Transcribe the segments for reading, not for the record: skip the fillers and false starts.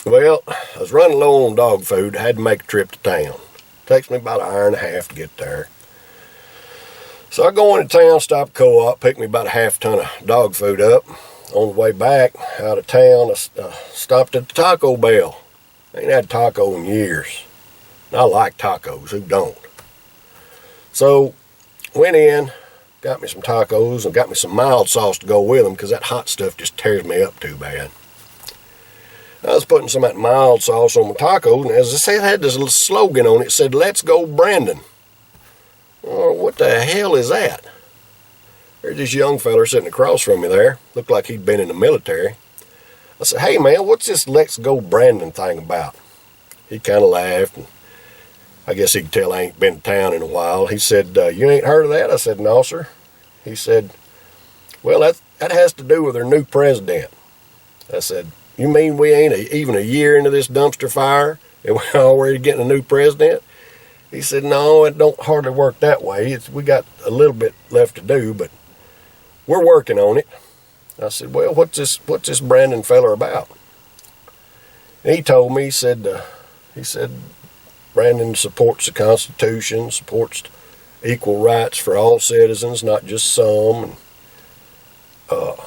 Well, I was running low on dog food. I had to make a trip to town. Takes me about an hour and a half to get there. So I go into town, stop at Co-op, pick me about a half ton of dog food up. On the way back out of town, I stopped at the Taco Bell. I ain't had taco in years. I like tacos, who don't? So went in, got me some tacos, and got me some mild sauce to go with them because that hot stuff just tears me up too bad. I was putting some of that mild sauce on my tacos, and as I said, it had this little slogan on it. It said, "Let's go Brandon." Oh, what the hell is that? There's this young fella sitting across from me there. Looked like he'd been in the military. I said, "Hey man, what's this Let's Go Brandon thing about?" He kind of laughed, and I guess he could tell I ain't been to town in a while. He said, "You ain't heard of that?" I said, "No, sir." He said, "Well, that has to do with our new president." I said, "You mean we ain't even a year into this dumpster fire and we're already getting a new president?" He said, "No, it don't hardly work that way. We got a little bit left to do, but we're working on it." I said, "Well, what's this Brandon feller about?" And he told me, he said, Brandon supports the Constitution, supports equal rights for all citizens, not just some, and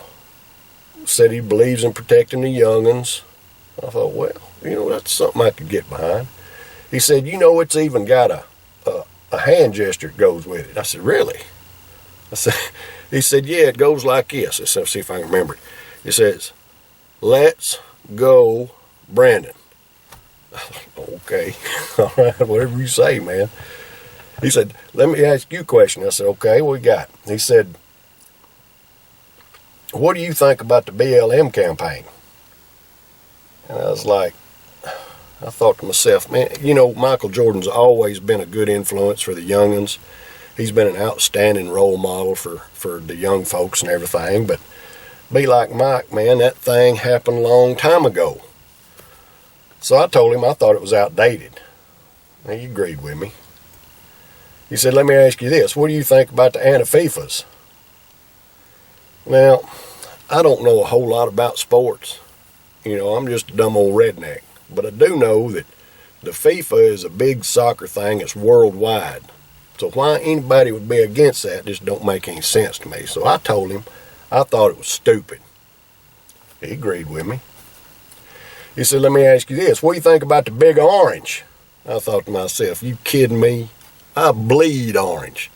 said he believes in protecting the young'uns. I thought, well, that's something I could get behind. He said, it's even got a hand gesture that goes with it. I said, "Really?" He said, "Yeah, it goes like this." Let's see if I can remember it. It says, "Let's go Brandon." Okay, all right, whatever you say, man. He said, "Let me ask you a question." I said, "Okay, what you got?" He said, "What do you think about the BLM campaign?" And I was like, I thought to myself, man, Michael Jordan's always been a good influence for the young'uns. He's been an outstanding role model for the young folks and everything, but be like Mike, man, that thing happened a long time ago. So I told him I thought it was outdated. And he agreed with me. He said, "Let me ask you this. What do you think about the Antififas?" Now, I don't know a whole lot about sports. I'm just a dumb old redneck. But I do know that the FIFA is a big soccer thing. It's worldwide. So why anybody would be against that just don't make any sense to me. So I told him I thought it was stupid. He agreed with me. He said, "Let me ask you this. What do you think about the Big Orange?" I thought to myself, you kidding me? I bleed orange.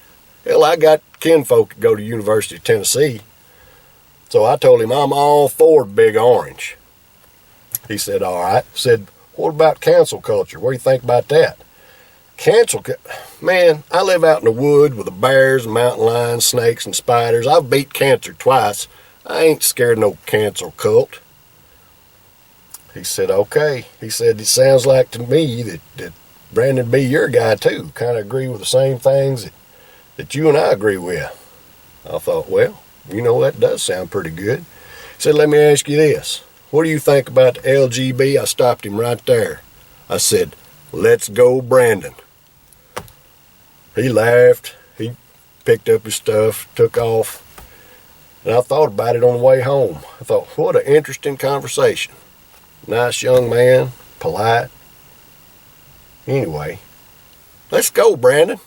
Hell, I got kinfolk that go to University of Tennessee. So I told him I'm all for Big Orange. He said, "All right." Said, "What about cancel culture? What do you think about that?" Man, I live out in the wood with the bears, mountain lions, snakes, and spiders. I've beat cancer twice. I ain't scared of no cancel cult. He said, "Okay." He said, "It sounds like to me that Brandon be your guy too. Kind of agree with the same things that you and I agree with." I thought, well, that does sound pretty good. He said, "Let me ask you this. What do you think about the LGB?" I stopped him right there. I said, "Let's go Brandon." He laughed. He picked up his stuff, took off. And I thought about it on the way home. I thought, what an interesting conversation. Nice young man, polite. Anyway, let's go, Brandon.